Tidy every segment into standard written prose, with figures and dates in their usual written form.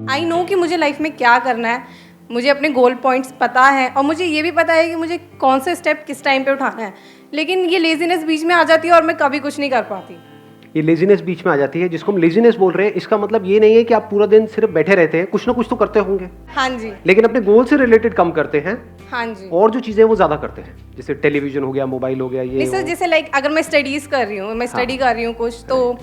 I know कि मुझे life में क्या करना है, मुझे अपने गोल पॉइंट्स पता है और मुझे ये भी पता है कि मुझे कौन से स्टेप किस टाइम पे उठाना है, लेकिन ये लेजीनेस बीच में आ जाती है और मैं कभी कुछ नहीं कर पाती। ये लेजीनेस बीच में आ जाती है, जिसको हम लेजीनेस बोल रहे हैं। इसका मतलब ये नहीं है कि आप पूरा दिन सिर्फ बैठे रहते हैं, कुछ ना कुछ तो करते होंगे। हाँ जी। लेकिन अपने गोल से रिलेटेड कम करते हैं। हाँ जी। और जो चीजें वो ज्यादा करते हैं, जैसे टेलीविजन हो गया, मोबाइल हो गया, ये नहीं सर, जैसे लाइक अगर मैं स्टडीज कर रही हूँ, मैं स्टडी कर रही हूँ कुछ, तो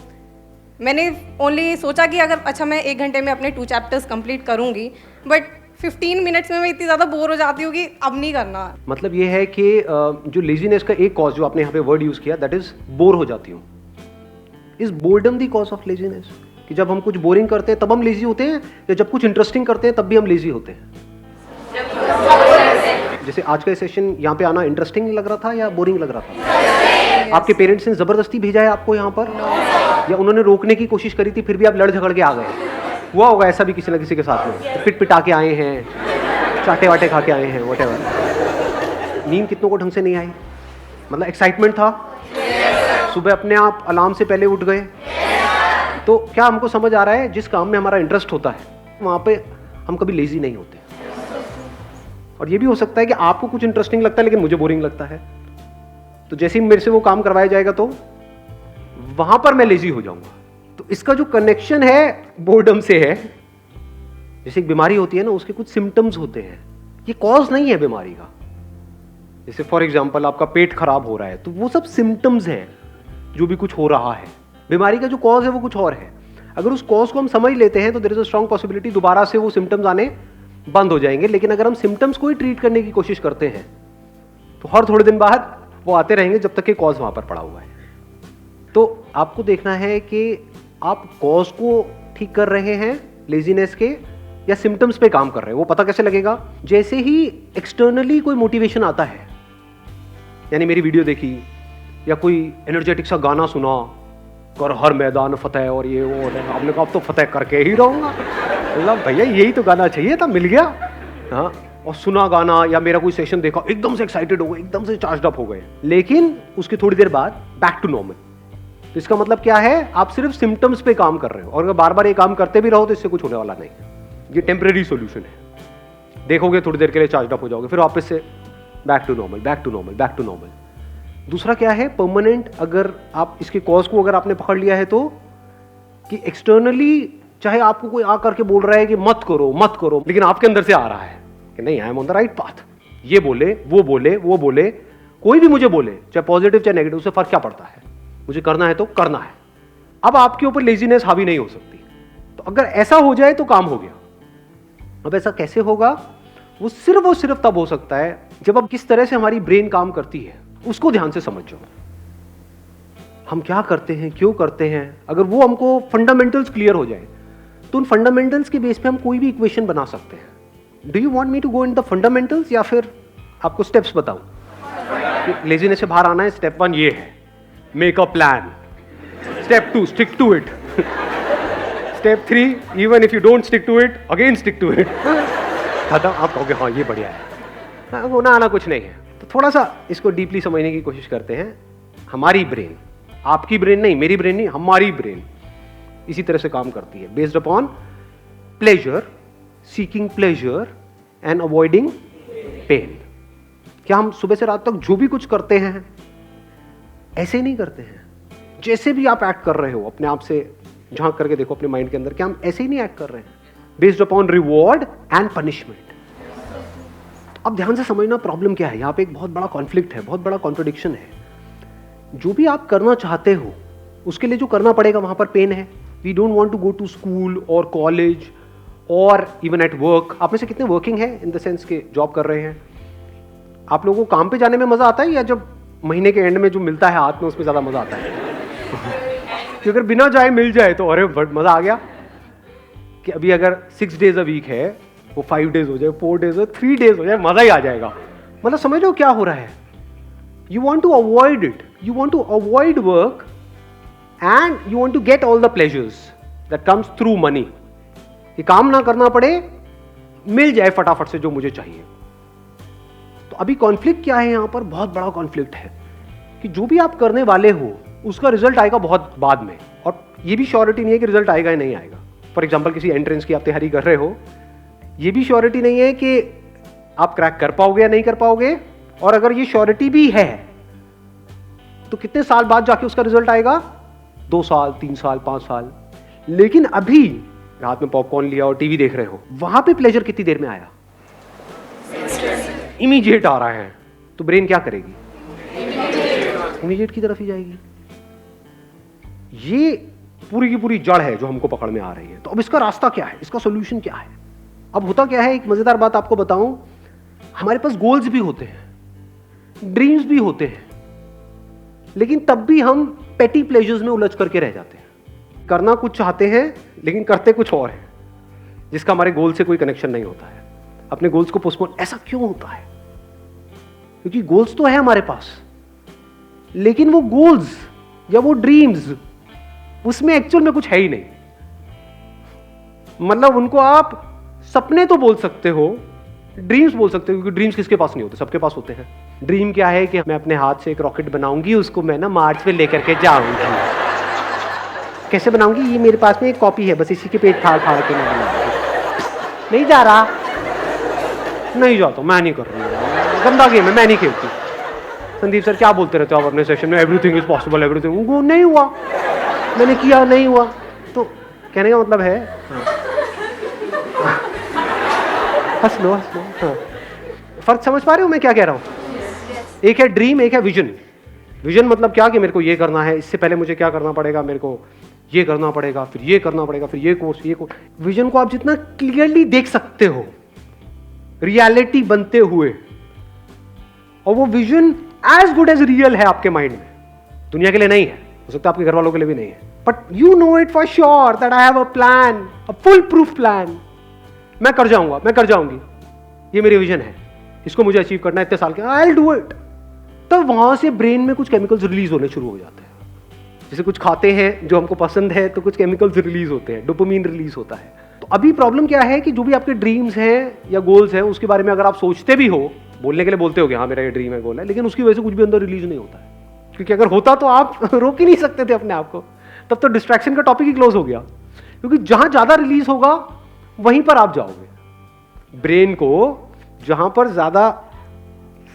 मैंने ओनली सोचा कि अगर अच्छा मैं 1 घंटे में अपने 2 चैप्टर्स कंप्लीट करूंगी, बट 15 मिनट्स में मैं इतनी ज़्यादा बोर हो जाती हूँ कि अब नहीं करना। मतलब ये है कि जो लेजीनेस का एक कॉज जो आपने यहाँ पे वर्ड यूज किया, दैट इज बोर हो जाती हूँ। Is boredom the cause of laziness? कि जब हम कुछ बोरिंग करते हैं तब हम लेजी होते हैं, या जब कुछ इंटरेस्टिंग करते हैं तब भी हम लेजी होते हैं? जैसे आज का सेशन यहाँ पे आना इंटरेस्टिंग लग रहा था या बोरिंग लग रहा था? आपके पेरेंट्स ने जबरदस्ती भेजा है आपको यहाँ पर, या उन्होंने रोकने की कोशिश करी थी फिर भी आप लड़ झगड़ के आ गए? हुआ होगा ऐसा भी किसी न किसी के साथ में, पिट पिटा के आए हैं, चाटे वाटे खा के आए हैं, व्हाटएवर। नींद कितनों को ढंग से नहीं आई? मतलब एक्साइटमेंट था, सुबह अपने आप अलार्म से पहले उठ गए। तो क्या हमको समझ आ रहा है, जिस काम में हमारा इंटरेस्ट होता है वहाँ पे हम कभी लेजी नहीं होते। और ये भी हो सकता है कि आपको कुछ इंटरेस्टिंग लगता है लेकिन मुझे बोरिंग लगता है, तो जैसे ही मेरे से वो काम करवाया जाएगा तो वहां पर मैं लेजी हो जाऊंगा। तो इसका जो कनेक्शन है बोर्डम से है। जैसे एक बीमारी होती है ना, उसके कुछ सिम्टम्स होते हैं, ये कॉज नहीं है बीमारी का। जैसे फॉर एग्जांपल आपका पेट खराब हो रहा है, तो वो सब सिम्टम्स हैं जो भी कुछ हो रहा है। बीमारी का जो कॉज है वो कुछ और है। अगर उस कॉज को हम समझ लेते हैं तो there is a strong possibility दोबारा से वो सिम्टम्स आने बंद हो जाएंगे। लेकिन अगर हम सिम्टम्स को ही ट्रीट करने की कोशिश करते हैं तो हर थोड़े दिन बाद वो आते रहेंगे जब तक कि कॉज वहां पर पड़ा हुआ है। तो आपको देखना है कि आप कॉज को ठीक कर रहे हैं लेजीनेस के, या सिम्टम्स पे काम कर रहे हैं। वो पता कैसे लगेगा? जैसे ही एक्सटर्नली कोई मोटिवेशन आता है, यानी मेरी वीडियो देखी या कोई एनर्जेटिक सा गाना सुना, कर हर मैदान फतेह और ये वो, आपने कहा अब तो फतेह करके ही रहूंगा। मतलब भैया यही तो गाना चाहिए था, मिल गया। हाँ, और सुना गाना या मेरा कोई सेशन देखा, एकदम से एक्साइटेड हो गए, एकदम से चार्ज अप हो गए, लेकिन उसकी थोड़ी देर बाद बैक टू नॉर्मल। तो इसका मतलब क्या है? आप सिर्फ सिम्टम्स पे काम कर रहे हो, और अगर बार बार ये काम करते भी रहो तो इससे कुछ होने वाला नहीं। ये टेम्परेरी सॉल्यूशन है। देखोगे थोड़ी देर के लिए चार्ज अप हो जाओगे, फिर वापस से back to normal, back to normal, back to normal. दूसरा क्या है? परमानेंट। अगर आप इसके कॉज को अगर आपने पकड़ लिया है तो, कि एक्सटर्नली चाहे आपको कोई आकर के बोल रहा है कि मत करो मत करो, लेकिन आपके अंदर से आ रहा है कि नहीं, I am on the right path. ये बोले, वो बोले, वो बोले, कोई भी मुझे बोले, चाहे पॉजिटिव चाहे नेगेटिव, उससे फर्क क्या पड़ता है? मुझे करना है तो करना है। अब आपके ऊपर लेजीनेस हावी नहीं हो सकती। तो अगर ऐसा हो जाए तो काम हो गया। अब ऐसा कैसे होगा? वो सिर्फ तब हो सकता है जब अब किस तरह से हमारी ब्रेन काम करती है उसको ध्यान से समझो। हम क्या करते हैं, क्यों करते हैं, अगर वो हमको फंडामेंटल्स क्लियर हो जाए तो उन फंडामेंटल्स के बेस पे हम कोई भी इक्वेशन बना सकते हैं। Do you want me to go in the fundamentals, या फिर आपको स्टेप्स बताऊं? लेजीनेस से बाहर आना है, स्टेप 1 ये है, make a plan. Step 2 stick to it. Step 3 even if you don't stick to it, again stick to it. खत्म। आप कहोगे हाँ ये बढ़िया है, होना आना कुछ नहीं है। तो थोड़ा सा इसको डीपली समझने की कोशिश करते हैं। हमारी ब्रेन, आपकी ब्रेन नहीं, मेरी ब्रेन नहीं, हमारी ब्रेन इसी तरह से काम करती है, based upon pleasure, seeking pleasure and avoiding pain. क्या हम सुबह से रात तक जो भी कुछ करते हैं ऐसे ही नहीं करते हैं? जैसे भी आप एक्ट कर रहे हो, अपने आप से झांक करके देखो अपने माइंड के अंदर, क्या हम ऐसे ही नहीं एक्ट कर रहे हैं? Based upon reward and punishment. अब ध्यान से समझना प्रॉब्लम क्या है। यहां पे एक बहुत बड़ा कॉन्फ्लिक्ट है, बहुत बड़ा कॉन्ट्रडिक्शन है। जो भी आप करना चाहते हो उसके लिए जो करना पड़ेगा वहां पर पेन है। We don't want to go to school और कॉलेज और इवन एट वर्क। आप में से कितने वर्किंग है, इन द सेंस के जॉब कर रहे हैं? आप लोगों को काम पे जाने में मजा आता है, या जब महीने के एंड में जो मिलता है हाथ में उसमें ज्यादा मजा आता है? कि अगर बिना जाए मिल जाए तो अरे मजा आ गया। कि अभी अगर 6 days अ वीक है, वो 5 days हो जाए, 4 days हो, 3 days हो जाए, मजा ही आ जाएगा। मतलब समझ लो क्या हो रहा है। You want to avoid it, you want to avoid work and you want to get all the pleasures that comes through money. कि काम ना करना पड़े, मिल जाए फटाफट से जो मुझे चाहिए। तो अभी कॉन्फ्लिक्ट क्या है यहां पर? बहुत बड़ा कॉन्फ्लिक्ट है कि जो भी आप करने वाले हो उसका रिजल्ट आएगा बहुत बाद में। और ये भी श्योरिटी नहीं है कि रिजल्ट आएगा या नहीं आएगा। फॉर एग्जाम्पल किसी एंट्रेंस की आप तैयारी कर रहे हो, ये भी श्योरिटी नहीं है कि आप क्रैक कर पाओगे या नहीं कर पाओगे, और अगर ये श्योरिटी भी है तो कितने साल बाद जाके उसका रिजल्ट आएगा, 2 साल, 3 साल, 5 साल। लेकिन अभी रात में पॉपकॉर्न लिया और टीवी देख रहे हो, वहां पे प्लेजर कितनी देर में आया, इमीडिएट आ रहा है, तो ब्रेन क्या करेगी, इमीडिएट की तरफ ही जाएगी। ये पूरी की पूरी जड़ है जो हमको पकड़ में आ रही है। तो अब इसका रास्ता क्या है, इसका सोल्यूशन क्या है? अब होता क्या है, एक मजेदार बात आपको बताऊं, हमारे पास गोल्स भी होते हैं, ड्रीम्स भी होते हैं, लेकिन तब भी हम पेटी प्लेजर्स में उलझ करके रह जाते हैं। करना कुछ चाहते हैं लेकिन करते कुछ और है, जिसका हमारे गोल से कोई कनेक्शन नहीं होता है। अपने गोल्स को पोस्टपोन, ऐसा क्यों होता है? क्योंकि गोल्स तो है हमारे पास, लेकिन वो गोल्स या वो ड्रीम्स, उसमें एक्चुअल में कुछ है ही नहीं। मतलब उनको आप सपने तो बोल सकते हो, ड्रीम्स बोल सकते हो, क्योंकि ड्रीम्स किसके पास नहीं होते, सबके पास होते हैं। ड्रीम क्या है कि मैं अपने हाथ से एक रॉकेट बनाऊंगी, उसको मैं ना मार्स पे लेकर के जाऊंगी। कैसे बनाऊंगी, ये मेरे पास में एक कॉपी है, बस इसी के पेट फाड़ फाड़ के मैं बनाऊंगी। नहीं जा रहा, नहीं जाता, मैं नहीं कर रही, गंदा गेम है, मैं नहीं खेलती। संदीप सर क्या बोलते रहते हो आप अपने सेशन में, एवरीथिंग इज पॉसिबल, एवरीथिंग। वो नहीं हुआ, मैंने किया, नहीं हुआ। तो कहने का मतलब है, हंस लो हंस लो। हाँ, फर्क समझ पा रहे हो मैं क्या कह रहा हूं? एक है ड्रीम, एक है विजन। विजन मतलब क्या कि मेरे को ये करना है, इससे पहले मुझे क्या करना पड़ेगा, मेरे को ये करना पड़ेगा, फिर ये करना पड़ेगा, फिर ये कोर्स, ये कोर्स। विजन को आप जितना क्लियरली देख सकते हो रियलिटी बनते हुए, और वो vision as good as real है आपके माइंड में, दुनिया के लिए नहीं है, हो सकता है आपके घर वालों के लिए भी नहीं है, but you know it for sure that I have a plan, a full proof plan. मैं कर जाऊंगा, मैं कर जाऊंगी, ये मेरी विजन है, इसको मुझे अचीव करना है इतने साल के, आई विल डू इट। तो वहां से ब्रेन में कुछ केमिकल्स रिलीज होने शुरू हो जाते हैं। जैसे कुछ खाते हैं जो हमको पसंद है तो कुछ केमिकल्स रिलीज होते हैं, डोपामिन रिलीज होता है। तो अभी प्रॉब्लम क्या है कि जो भी आपके ड्रीम्स हैं या गोल्स हैं, उसके बारे में अगर आप सोचते भी हो, बोलने के लिए बोलते हो कि हाँ मेरा ये ड्रीम है, गोल है, लेकिन उसकी वजह से कुछ भी अंदर रिलीज नहीं होता है। क्योंकि अगर होता तो आप रोक ही नहीं सकते थे अपने आप को, तब तो डिस्ट्रैक्शन का टॉपिक ही क्लोज हो गया। क्योंकि जहां ज्यादा रिलीज होगा वहीं पर आप जाओगे। ब्रेन को जहां पर ज्यादा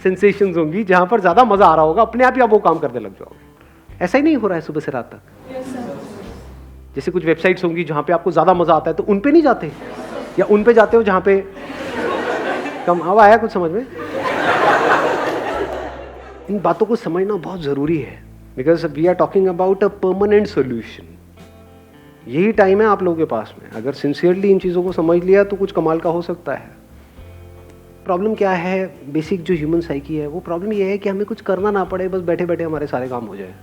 सेंसेशंस होंगी, जहां पर ज्यादा मजा आ रहा होगा, अपने आप ही आप वो काम करने लग जाओगे। ऐसा ही नहीं हो रहा है सुबह से रात तक? जैसे कुछ वेबसाइट्स होंगी जहां पे आपको ज्यादा मजा आता है तो उन पे नहीं जाते, या उन पे जाते हो जहां पे कम। अब आया कुछ समझ में? इन बातों को समझना बहुत जरूरी है, because we are talking about a permanent solution. यही टाइम है आप लोगों के पास में, अगर सिंसियरली इन चीज़ों को समझ लिया तो कुछ कमाल का हो सकता है। प्रॉब्लम क्या है, बेसिक जो ह्यूमन साइकी है, वो प्रॉब्लम ये है कि हमें कुछ करना ना पड़े, बस बैठे बैठे हमारे सारे काम हो जाए।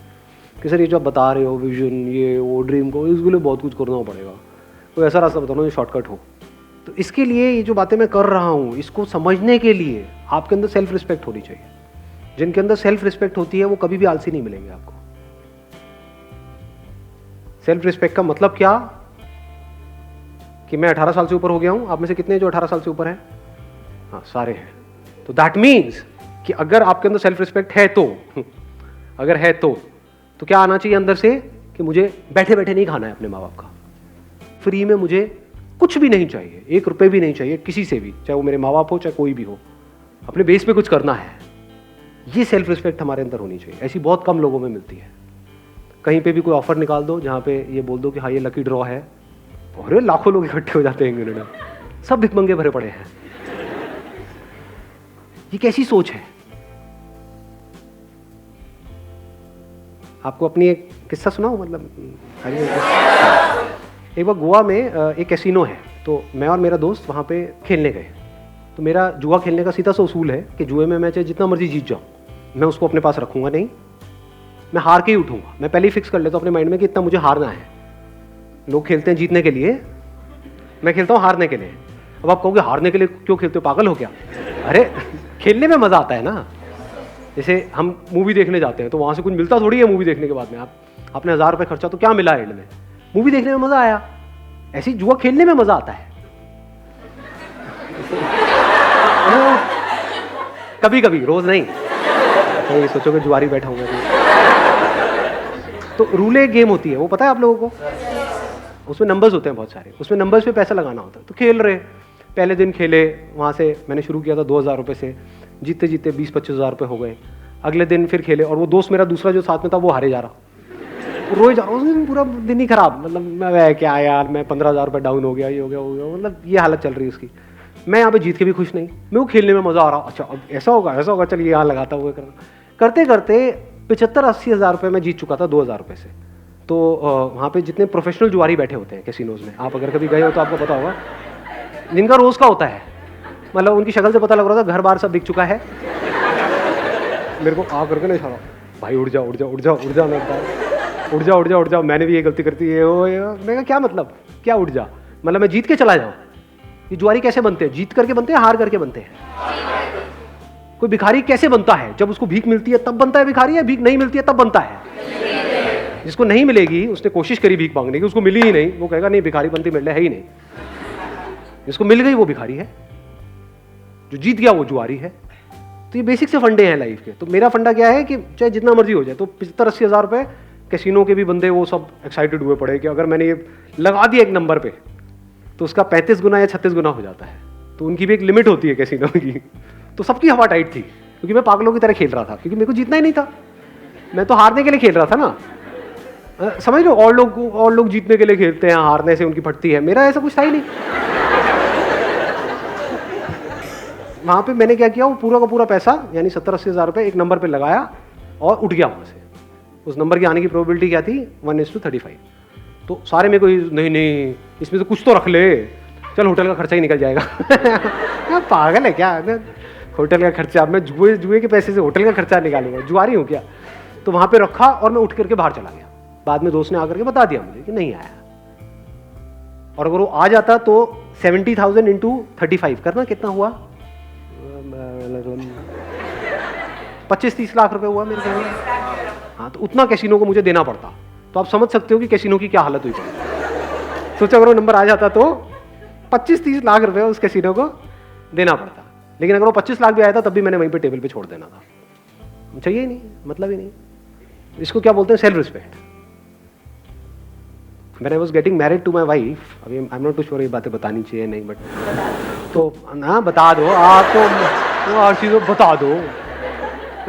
कि सर ये जो आप बता रहे हो विजन, ये वो ड्रीम को, इसके लिए बहुत कुछ करना पड़ेगा, कोई ऐसा रास्ता बताओ जो शॉर्टकट हो। तो इसके लिए ये जो बातें मैं कर रहा हूँ, इसको समझने के लिए आपके अंदर सेल्फ रिस्पेक्ट होनी चाहिए। जिनके अंदर सेल्फ रिस्पेक्ट होती है वो कभी भी आलसी नहीं मिलेंगे आपको। सेल्फ रिस्पेक्ट का मतलब क्या कि मैं 18 साल से ऊपर हो गया हूं। आप में से कितने जो 18 साल से ऊपर हैं? हाँ, सारे हैं। तो दैट मीन्स कि अगर आपके अंदर सेल्फ रिस्पेक्ट है तो अगर है तो क्या आना चाहिए अंदर से कि मुझे बैठे बैठे नहीं खाना है अपने माँ बाप का, फ्री में मुझे कुछ भी नहीं चाहिए, 1 रुपए भी नहीं चाहिए किसी से भी, चाहे वो मेरे माँ बाप हो चाहे कोई भी हो, अपने बेस पे कुछ करना है। ये सेल्फ रिस्पेक्ट हमारे अंदर होनी चाहिए। ऐसी बहुत कम लोगों में मिलती है। कहीं पे भी कोई ऑफर निकाल दो जहाँ पे ये बोल दो कि हाँ ये लकी ड्रॉ है, और लाखों लोग इकट्ठे हो जाते हैं इंग्लैंड में, सब भिखमंगे भरे पड़े हैं। ये कैसी सोच है? आपको अपनी एक किस्सा सुनाऊं? मतलब एक बार गोवा में एक कैसीनो है, तो मैं और मेरा दोस्त वहाँ पे खेलने गए। तो मेरा जुआ खेलने का सीधा सा उसूल है कि जुए में मैं चाहे जितना मर्जी जीत जाऊँ, मैं उसको अपने पास रखूंगा नहीं, मैं हार के ही उठूंगा। मैं पहले ही फिक्स कर लेता हूँ अपने माइंड में कि इतना मुझे हारना है। लोग खेलते हैं जीतने के लिए, मैं खेलता हूँ हारने के लिए। अब आप कहोगे हारने के लिए क्यों खेलते हो, पागल हो क्या? अरे खेलने में मजा आता है ना। जैसे हम मूवी देखने जाते हैं तो वहां से कुछ मिलता थोड़ी है मूवी देखने के बाद में। आपने 1000 रुपये खर्चा तो क्या मिला एंड में? मूवी देखने में मजा आया। ऐसे ही जुआ खेलने में मजा आता है कभी कभी, रोज नहीं। तो ये सोचो कि जुआरी बैठा हूँ मैं। तो रूल एक गेम होती है, वो पता है आप लोगों को? उसमें नंबर्स होते हैं बहुत सारे, उसमें नंबर्स पे पैसा लगाना होता है। तो खेल रहे, पहले दिन खेले, वहाँ से मैंने शुरू किया था 2,000 रुपये से, जीते जीते 20-25 हज़ार रुपये हो गए। अगले दिन फिर खेले और वो दोस्त मेरा दूसरा जो साथ में था वो हारे जा रहा, रोए जा रहा, उस दिन पूरा दिन ही खराब, मतलब मैं क्या यार, मैं 15,000 रुपये डाउन हो गया, ये हो गया, मतलब ये हालत चल रही है उसकी। मैं यहाँ पे जीत के भी खुश नहीं, मेरे को खेलने में मज़ा आ रहा, अच्छा अब ऐसा होगा चलिए यहाँ लगाता हुआ करते करते 75-80 हज़ार रुपये मैं जीत चुका था 2,000 रुपये से। तो वहाँ पे जितने प्रोफेशनल जुआरी बैठे होते हैं कैसीनोज में, आप अगर कभी गए हो तो आपको पता होगा, जिनका रोज़ का होता है, मतलब उनकी शक्ल से पता लग रहा था घर बार सब बिक चुका है। मेरे को आ करके नहीं इशारा, भाई उड़ जाओ उड़ जाओ उड़ जाओ उड़ जाओ, मैं उड़ जाओ उड़ जाओ उड़ जाओ, मैंने भी ये गलती करती है, मैं कहा क्या मतलब, क्या उड़ जा, मतलब मैं जीत के चला जाऊँ? ये जुआरी कैसे बनते हैं? जीत करके बनते हैं, हार करके बनते हैं? कोई भिखारी कैसे बनता है? जब उसको भीख मिलती है तब बनता है भिखारी, या भीख नहीं मिलती है तब बनता है? जिसको नहीं मिलेगी, उसने कोशिश करी भीख मांगने की, उसको मिली ही नहीं, वो कहेगा नहीं भिखारी बनती मिल है ही नहीं। जिसको मिल गई वो भिखारी है, जो जीत गया वो जुआरी है। तो ये बेसिक से फंडे हैं लाइफ के। तो मेरा फंडा क्या है कि चाहे जितना मर्जी हो जाए, तो 75-80 हज़ार रुपये कैसीनो के भी बंदे वो सब एक्साइटेड हुए पड़े कि अगर मैंने ये लगा दिया एक नंबर पे तो उसका 35 गुना या 36 गुना हो जाता है। तो उनकी भी एक लिमिट होती है कैसीनो की। तो सबकी हवा टाइट थी, क्योंकि मैं पागलों की तरह खेल रहा था, क्योंकि मेरे को जीतना ही नहीं था, मैं तो हारने के लिए खेल रहा था ना। समझ लो, और लोग जीतने के लिए खेलते हैं, हारने से उनकी फटती है, मेरा ऐसा कुछ था ही नहीं। वहाँ पे मैंने क्या किया, वो पूरा का पूरा पैसा यानी 70-80 हज़ार रुपये एक नंबर पे लगाया और उठ गया वहाँ से। उस नंबर की आने की प्रोबेबिलिटी क्या थी? 1:35। तो सारे मेरे को नहीं इसमें से कुछ तो रख ले, चल होटल का खर्चा ही निकल जाएगा। क्या पागल है क्या, होटल का खर्चा, मैं जुए के पैसे से होटल का खर्चा निकालूंगा, जुआरी हूँ क्या? तो वहाँ पे रखा और मैं उठ करके बाहर चला गया। बाद में दोस्त ने आकर के बता दिया मुझे कि नहीं आया, और अगर वो आ जाता तो 70,000 × 35 करना कितना हुआ? 25-30 लाख रुपए हुआ मेरे ख्याल में। हाँ, तो उतना कैसीनो को मुझे देना पड़ता। तो आप समझ सकते हो कि कैसीनो की क्या हालत हुई पड़ी। सोचो अगर वो नंबर आ जाता तो 25-30 लाख रुपए उस कैसीनो को देना पड़ता। लेकिन अगर वो 25 लाख भी आया था तब भी मैंने वहीं पे टेबल पे छोड़ देना था। चाहिए ही नहीं, मतलब ही नहीं। इसको क्या बोलते हैं? Self respect. When I was getting married to my wife, अभी I'm not too sure ये बातें बतानी चाहिए नहीं, बट तो ना बता दो आप, तो हर चीज़ बता दो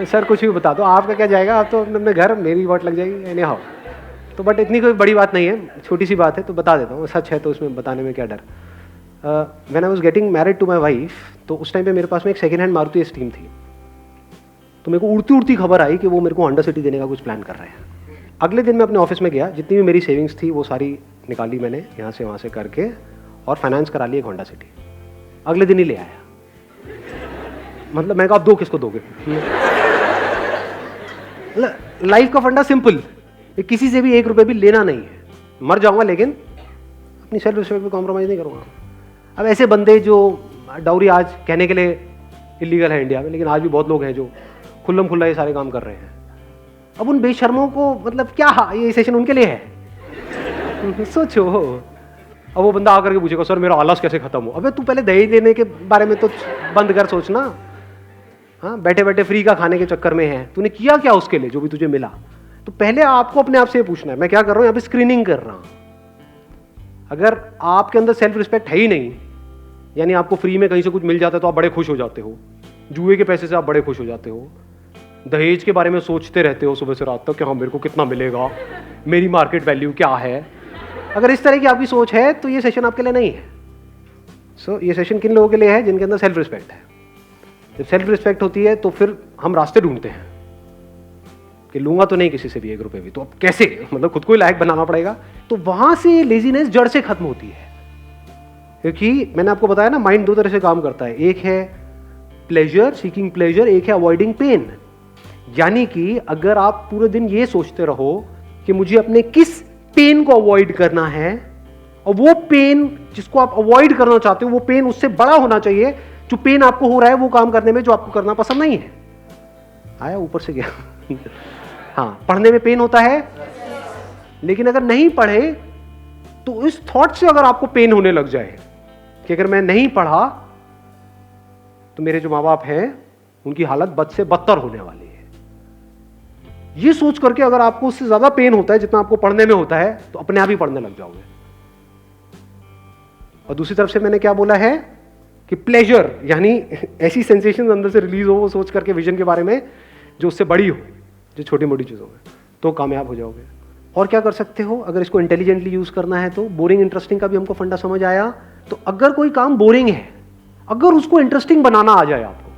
सर, कुछ भी बता दो, आपका क्या जाएगा, आप तो अपने घर, मेरी वाट लग जाएगी एनी हाउ। तो बट इतनी कोई बड़ी बात नहीं है, छोटी सी बात है, तो बता देता हूँ, सच है तो उसमें बताने में क्या डर। When I was getting married to my wife, तो उस टाइम पे मेरे पास में एक सेकेंड हैंड मारुति स्टीम थी। तो मेरे को उड़ती उड़ती खबर आई कि वो मेरे को होंडा सिटी देने का कुछ प्लान कर रहे हैं। अगले दिन मैं अपने ऑफिस में गया, जितनी भी मेरी सेविंग्स थी वो सारी निकाली मैंने यहाँ से वहाँ से करके, और फाइनेंस करा ली एक होंडा सिटी। अगले दिन ही ले आया। मतलब मैं कहा, आप दो किसको दोगे? लाइफ का फंडा सिंपल, किसी से भी 1 रुपये भी लेना नहीं है। मर जाऊंगा लेकिन अपनी सेल्फ रिस्पेक्ट पे कॉम्प्रोमाइज़ नहीं करूँगा। अब ऐसे बंदे जो डाउरी आज कहने के लिए इलीगल है इंडिया में, लेकिन आज भी बहुत लोग हैं जो खुल्लम खुल्ला ये सारे काम कर रहे हैं। अब उन बेशर्मों को, मतलब क्या ये सेशन उनके लिए है? सोचो। अब वो बंदा आकर के पूछेगा, सर मेरा आलस कैसे खत्म हो? अबे तू पहले दहेज लेने के बारे में तो बंद कर सोचना। हाँ, बैठे बैठे फ्री का खाने के चक्कर में है, तूने किया क्या उसके लिए जो भी तुझे मिला? तो पहले आपको अपने आप से पूछना है। मैं क्या कर रहा हूँ यहाँ पे? स्क्रीनिंग कर रहा हूँ। अगर आपके अंदर सेल्फ रिस्पेक्ट है ही नहीं, यानी आपको फ्री में कहीं से कुछ मिल जाता है तो आप बड़े खुश हो जाते हो, जुए के पैसे से आप बड़े खुश हो जाते हो, दहेज के बारे में सोचते रहते हो सुबह से रात तक कि हाँ मेरे को कितना मिलेगा, मेरी मार्केट वैल्यू क्या है। अगर इस तरह की आपकी सोच है तो ये सेशन आपके लिए नहीं है। सो ये सेशन किन लोगों के लिए है? जिनके अंदर सेल्फ रिस्पेक्ट है। जब सेल्फ रिस्पेक्ट होती है तो फिर हम रास्ते ढूंढते हैं कि लूंगा तो नहीं किसी से भी 1 रुपये भी, तो अब कैसे, मतलब खुद को ही लायक बनाना पड़ेगा। तो वहां से लेजीनेस जड़ से खत्म होती है। क्योंकि मैंने आपको बताया ना, माइंड 2 तरह से काम करता है। एक है प्लेजर, सीकिंग प्लेजर, एक है अवॉइडिंग पेन। यानी कि अगर आप पूरे दिन ये सोचते रहो कि मुझे अपने किस पेन को अवॉइड करना है, और वो पेन जिसको आप अवॉइड करना चाहते हो वो पेन उससे बड़ा होना चाहिए जो पेन आपको हो रहा है वो काम करने में जो आपको करना पसंद नहीं है। आया ऊपर से गया। हाँ, पढ़ने में पेन होता है, लेकिन अगर नहीं पढ़े तो इस थॉट से अगर आपको पेन होने लग जाए कि अगर मैं नहीं पढ़ा तो मेरे जो माँ बाप हैं उनकी हालत बद से बदतर होने वाली है, ये सोच करके अगर आपको उससे ज्यादा पेन होता है जितना आपको पढ़ने में होता है, तो अपने आप ही पढ़ने लग जाओगे। और दूसरी तरफ से मैंने क्या बोला है कि प्लेजर, यानी ऐसी सेंसेशन अंदर से रिलीज हो वो सोच करके विजन के बारे में जो उससे बड़ी हो, जो छोटी मोटी चीज़ों में, तो कामयाब हो जाओगे। और क्या कर सकते हो अगर इसको इंटेलिजेंटली यूज करना है तो? बोरिंग इंटरेस्टिंग का भी हमको फंडा समझ आया। तो अगर कोई काम बोरिंग है, अगर उसको इंटरेस्टिंग बनाना आ जाए आपको,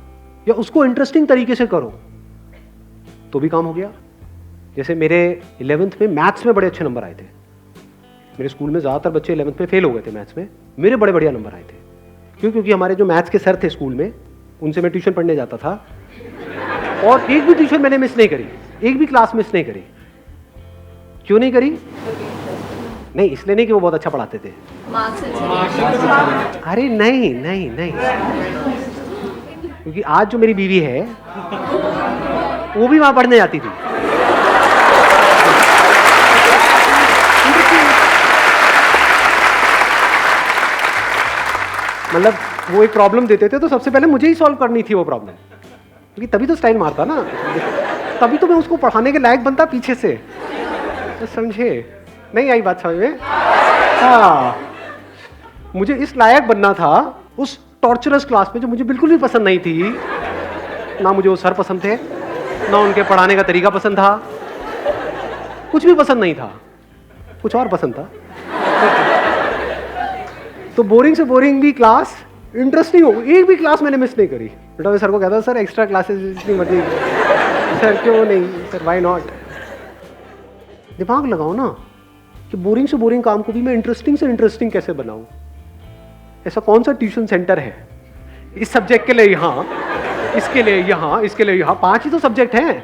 या उसको इंटरेस्टिंग तरीके से करो, तो भी काम हो गया। जैसे मेरे 11th में मैथ्स में बड़े अच्छे नंबर आए थे। मेरे स्कूल में ज़्यादातर बच्चे 11th में फेल हो गए थे मैथ्स में, मेरे बड़े बढ़िया नंबर आए थे। क्यों? क्योंकि हमारे जो मैथ्स के सर थे स्कूल में, उनसे मैं ट्यूशन पढ़ने जाता था, और एक भी ट्यूशन मैंने मिस नहीं करी, एक भी क्लास मिस नहीं करी। क्यों नहीं करी? नहीं इसलिए नहीं कि वो बहुत अच्छा पढ़ाते थे, अरे नहीं नहीं नहीं, क्योंकि आज जो मेरी बीवी है वो भी वहां पढ़ने जाती थी। मतलब वो एक प्रॉब्लम देते थे तो सबसे पहले मुझे ही सॉल्व करनी थी वो प्रॉब्लम, क्योंकि तभी तो स्टाइल मारता ना, तभी तो मैं उसको पढ़ाने के लायक बनता पीछे से। तो समझे? नहीं आई बात समझ में? हाँ, मुझे इस लायक बनना था उस टॉर्चरस क्लास में जो मुझे बिल्कुल भी पसंद नहीं थी। ना मुझे वो सर पसंद थे, ना उनके पढ़ाने का तरीका पसंद था, कुछ भी पसंद नहीं था, कुछ और पसंद था। तो बोरिंग से बोरिंग भी क्लास इंटरेस्टिंग हो, एक भी क्लास मैंने मिस नहीं करी। बेटा मैं सर को कहता सर एक्स्ट्रा क्लासेस जितनी मर्जी, सर क्यों नहीं, सर व्हाई नॉट। दिमाग लगाओ ना कि बोरिंग से बोरिंग काम को भी मैं इंटरेस्टिंग से इंटरेस्टिंग कैसे बनाऊं। ऐसा कौन सा ट्यूशन सेंटर है इस सब्जेक्ट के लिए यहाँ, इसके लिए यहाँ, इसके लिए यहाँ, 5 ही तो सब्जेक्ट हैं,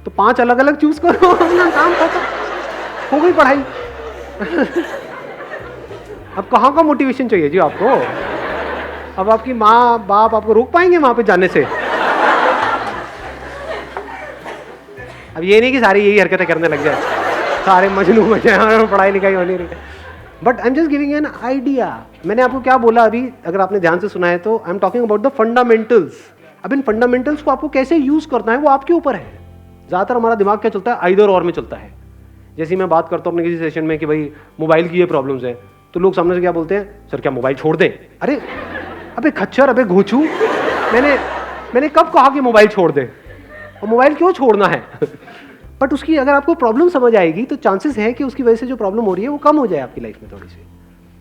तो 5 अलग अलग चूज करो, अपना काम खत्म, हो गई पढ़ाई। अब कहाँ का मोटिवेशन चाहिए जी आपको? अब आपकी माँ बाप आपको रोक पाएंगे वहां पे जाने से? अब ये नहीं कि सारी यही हरकतें करने लग जाए, सारे मजनू हो जाए, पढ़ाई लिखाई होनी नहीं। But I am just giving an idea. मैंने आपको क्या बोला अभी, अगर आपने ध्यान से सुना है तो, I am talking about the fundamentals. अब इन फंडामेंटल्स को आपको कैसे यूज करना है वो आपके ऊपर है। ज्यादातर हमारा दिमाग क्या चलता है, आइदर और में चलता है। जैसे मैं बात करता हूँ अपने किसी सेशन में कि भाई मोबाइल की ये प्रॉब्लम्स है, तो लोग सामने से क्या बोलते हैं, सर क्या मोबाइल छोड़ दें? अरे अबे खच्चर, अबे घोचू, मैंने कब कहा कि मोबाइल छोड़ दे? और मोबाइल क्यों छोड़ना है? बट उसकी अगर आपको प्रॉब्लम समझ आएगी तो चांसेस है कि उसकी वजह से जो प्रॉब्लम हो रही है वो कम हो जाए आपकी लाइफ में थोड़ी सी।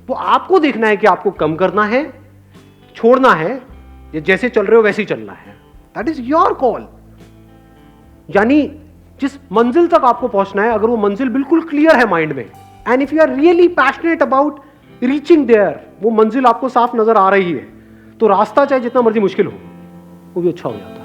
वो आपको देखना है कि आपको कम करना है, छोड़ना है, या जैसे चल रहे हो वैसे ही चलना है। That is your call. यानी जिस मंजिल तक आपको पहुंचना है, अगर वो मंजिल बिल्कुल क्लियर है माइंड में, and if you are really passionate about reaching there, वो मंजिल आपको साफ नजर आ रही है, तो रास्ता चाहे जितना मर्जी मुश्किल हो वो भी अच्छा हो जाता है।